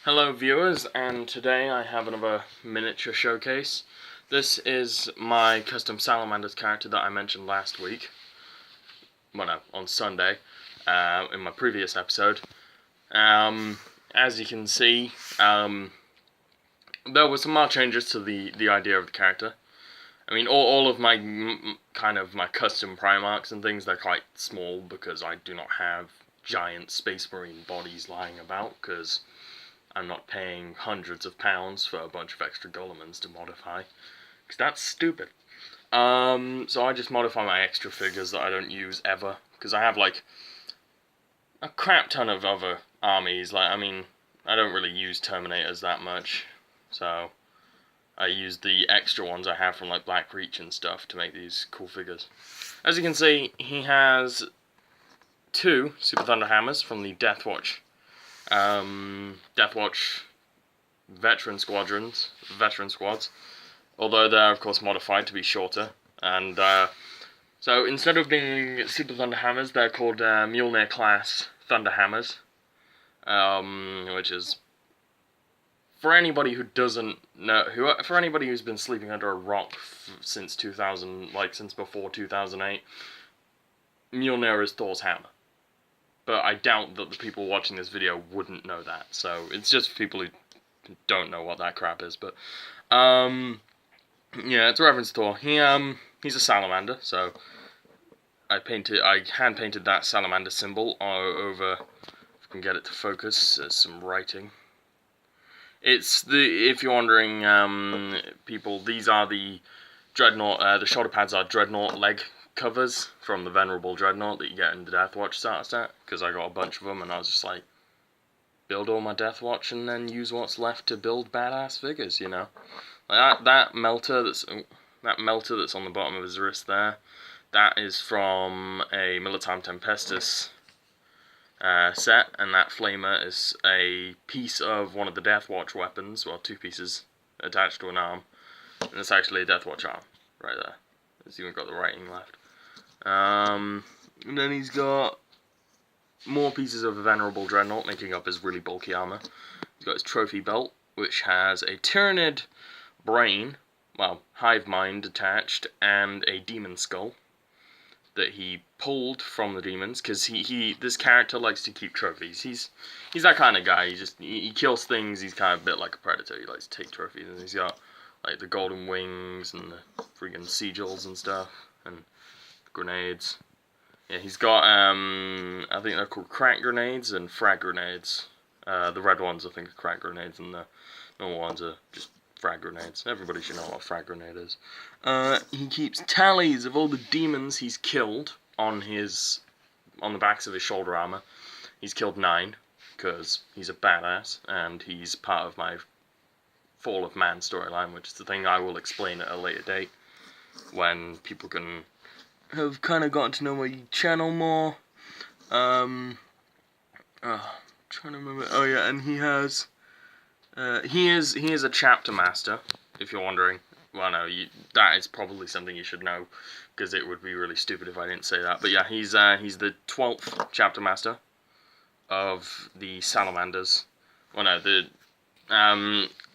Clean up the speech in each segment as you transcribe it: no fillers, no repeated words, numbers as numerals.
Hello viewers, and today I have another miniature showcase. This is my custom Salamanders character that I mentioned last week. Well, no, on Sunday, in my previous episode. As you can see, there were some mild changes to the idea of the character. I mean, all of my my custom Primarchs and things, they're quite small because I do not have giant Space Marine bodies lying about, because I'm not paying hundreds of pounds for a bunch of extra Golemons to modify, because that's stupid. So I just modify my extra figures that I don't use ever, because I have like a crap ton of other armies. I don't really use Terminators that much, so I use the extra ones I have from like Black Reach and stuff to make these cool figures. As you can see, he has 2 Super Thunder Hammers from the Deathwatch veteran squads, although they're of course modified to be shorter. And so instead of being Super Thunder Hammers, they're called Mjolnir class Thunder Hammers, which is, for anybody who doesn't know, for anybody who's been sleeping under a rock since 2000, since before 2008, Mjolnir is Thor's hammer. But I doubt that the people watching this video wouldn't know that, so it's just for people who don't know what that crap is. But yeah, it's a reference to Thor. He's a salamander, so I hand painted that salamander symbol over. If I can get it to focus, there's some writing. If you're wondering, people, these are the Dreadnought. The shoulder pads are Dreadnought leg covers from the Venerable Dreadnought that you get in the Deathwatch starter set, because I got a bunch of them and I was just like, build all my Deathwatch and then use what's left to build badass figures, you know. Like that melter that's on the bottom of his wrist there, that is from a Militarm Tempestus set, and that flamer is a piece of one of the Deathwatch weapons, well, 2 pieces attached to an arm, and it's actually a Deathwatch arm right there. It's even got the writing left. And then he's got more pieces of a Venerable Dreadnought making up his really bulky armor. He's got his trophy belt, which has a Tyranid brain, well, hive mind attached, and a demon skull that he pulled from the demons, because this character likes to keep trophies. He's that kind of guy. He kills things. He's kind of a bit like a predator. He likes to take trophies, and he's got like the golden wings and the friggin' sigils and stuff, and grenades. Yeah, he's got I think they're called crack grenades and frag grenades. The red ones I think are crack grenades, and the normal ones are just frag grenades. Everybody should know what a frag grenade is. He keeps tallies of all the demons he's killed on the backs of his shoulder armor. He's killed 9, because he's a badass, and he's part of my Fall of Man storyline, which is the thing I will explain at a later date, when people can have kind of gotten to know my channel more. Trying to remember. Oh yeah, and he has. He is a chapter master, if you're wondering. Well, no, that is probably something you should know, because it would be really stupid if I didn't say that. But yeah, he's the 12th chapter master of the Salamanders. Well, no,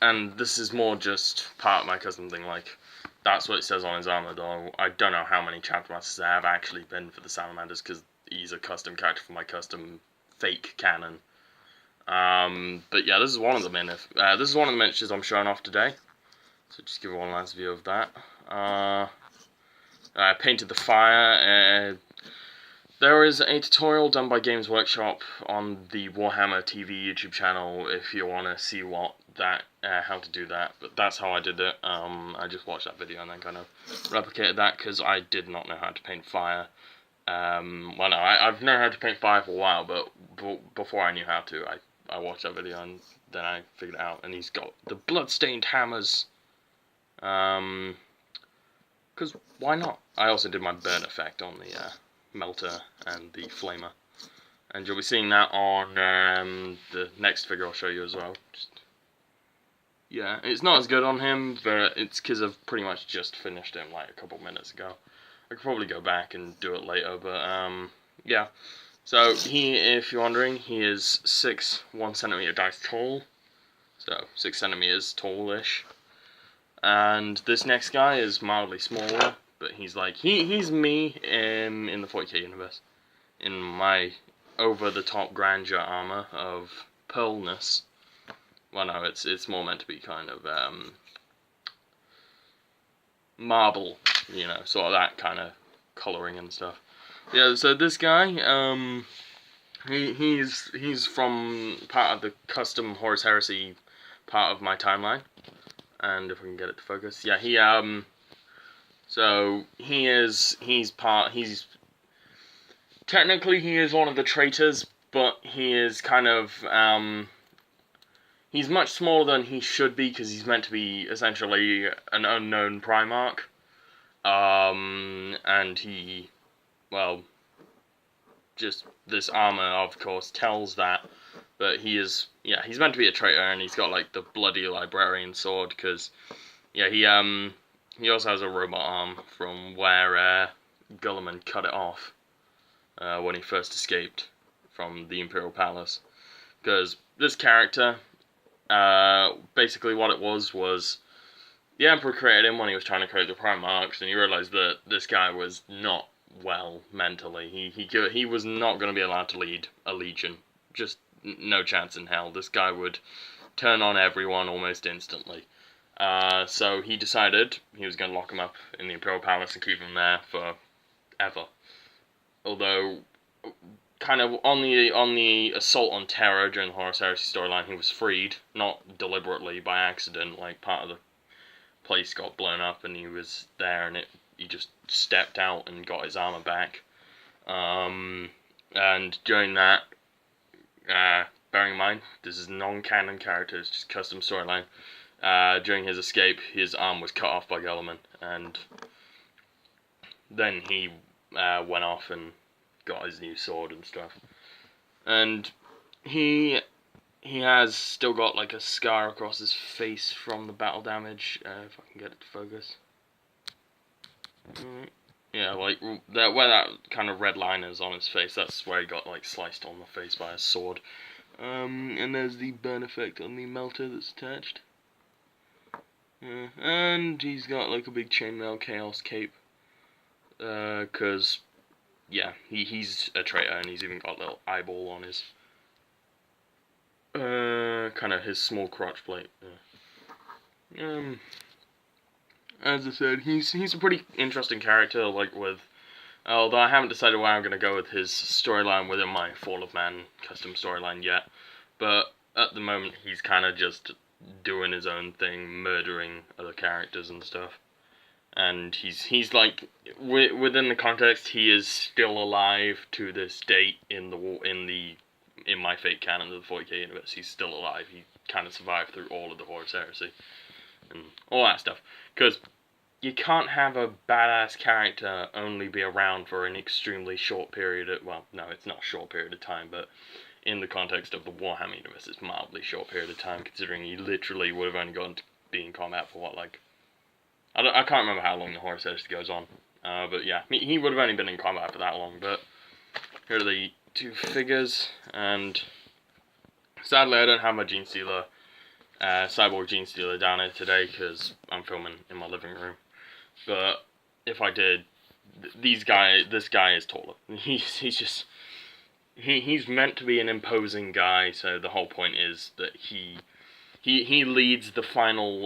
and this is more just part of my custom thing. Like, that's what it says on his armor, though. I don't know how many chapter masters there have actually been for the Salamanders, because he's a custom character for my custom fake canon. But yeah, this is one of them. This is one of the miniatures I'm showing off today. So just give one last view of that. I painted the fire. There is a tutorial done by Games Workshop on the Warhammer TV YouTube channel if you want to see how to do that. But that's how I did it. I just watched that video and then kind of replicated that, because I did not know how to paint fire. Well, no, I've known how to paint fire for a while, but before I knew how to, I watched that video and then I figured it out. And he's got the bloodstained hammers. Because why not? I also did my burn effect on the melter and the flamer, and you'll be seeing that on the next figure I'll show you as well. Yeah, it's not as good on him, but it's because I've pretty much just finished him like a couple minutes ago. I could probably go back and do it later, but yeah. So if you're wondering, he is 6 1 centimeter dice tall. so 6 centimeters tallish. And this next guy is mildly smaller, but he's like he's me in the 40k universe, in my over-the-top grandeur armor of pearlness. Well, no, it's more meant to be kind of marble, you know, sort of that kind of coloring and stuff. Yeah, so this guy, he's from part of the custom Horus Heresy part of my timeline. And if we can get it to focus, yeah, so he's technically he is one of the traitors, but he is kind of, he's much smaller than he should be, because he's meant to be essentially an unknown Primarch. And he, well, just this armor, of course, tells that. But he is, yeah, he's meant to be a traitor, and he's got, like, the bloody librarian sword, because, yeah, he also has a robot arm from where Gulliman cut it off when he first escaped from the Imperial Palace. Because this character, basically what it was the Emperor created him when he was trying to create the Primarchs, and he realized that this guy was not well mentally. He was not going to be allowed to lead a legion. Just no chance in hell. This guy would turn on everyone almost instantly. So he decided he was going to lock him up in the Imperial Palace and keep him there forever. Although, kind of on the assault on Terra during the Horus Heresy storyline, he was freed, not deliberately, by accident. Like, part of the place got blown up and he was there, and he just stepped out and got his armor back. And during that, bearing in mind, this is non-canon character, it's just custom storyline. During his escape, his arm was cut off by Gulliman, and then he went off and got his new sword and stuff. And he has still got like a scar across his face from the battle damage, if I can get it to focus. Yeah, like that, where that kind of red line is on his face, that's where he got like sliced on the face by a sword. And there's the burn effect on the melter that's attached. And he's got like a big chainmail chaos cape. Cause yeah, he's a traitor, and he's even got a little eyeball on his kind of his small crotch plate. As I said, he's a pretty interesting character. Like although I haven't decided where I'm gonna go with his storyline within my Fall of Man custom storyline yet. But at the moment, he's kind of just doing his own thing, murdering other characters and stuff. And he's like, within the context, he is still alive to this date in my Fate canon of the 40k universe. He's still alive. He kind of survived through all of the Horus Heresy and all that stuff. Because you can't have a badass character only be around for an extremely short period of, well, no, it's not a short period of time, but in the context of the Warhammer universe, it's mildly short period of time, considering he literally would have only gotten to be in combat for what, like, I can't remember how long the Horus Heresy goes on, but yeah, he would have only been in combat for that long. But here are the two figures, and sadly I don't have my Gene Stealer, Cyborg Gene Stealer down here today, because I'm filming in my living room. But if I did, this guy is taller. He's meant to be an imposing guy, so the whole point is that he leads the final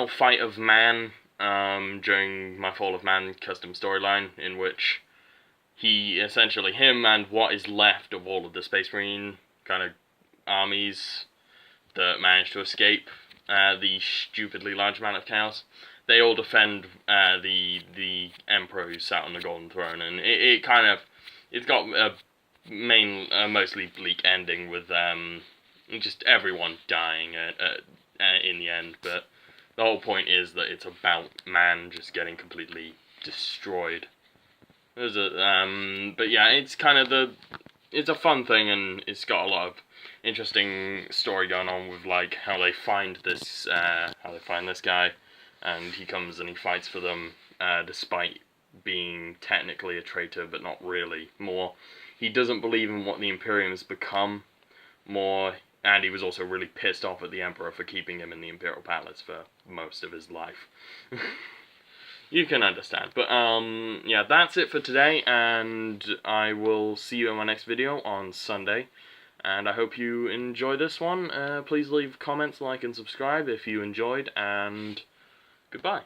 fight of man during my Fall of Man custom storyline, in which him and what is left of all of the Space Marine kind of armies that managed to escape the stupidly large amount of chaos, they all defend the Emperor who sat on the Golden Throne, and it's got a mostly bleak ending with just everyone dying in the end. But the whole point is that it's about man just getting completely destroyed. But yeah, it's kind of it's a fun thing, and it's got a lot of interesting story going on with like how they find this guy, and he comes and he fights for them despite being technically a traitor, but not really. More, he doesn't believe in what the Imperium has become, more, and he was also really pissed off at the Emperor for keeping him in the Imperial Palace for most of his life. You can understand. But, yeah, that's it for today, and I will see you in my next video on Sunday. And I hope you enjoy this one. Please leave comments, like, and subscribe if you enjoyed, and goodbye.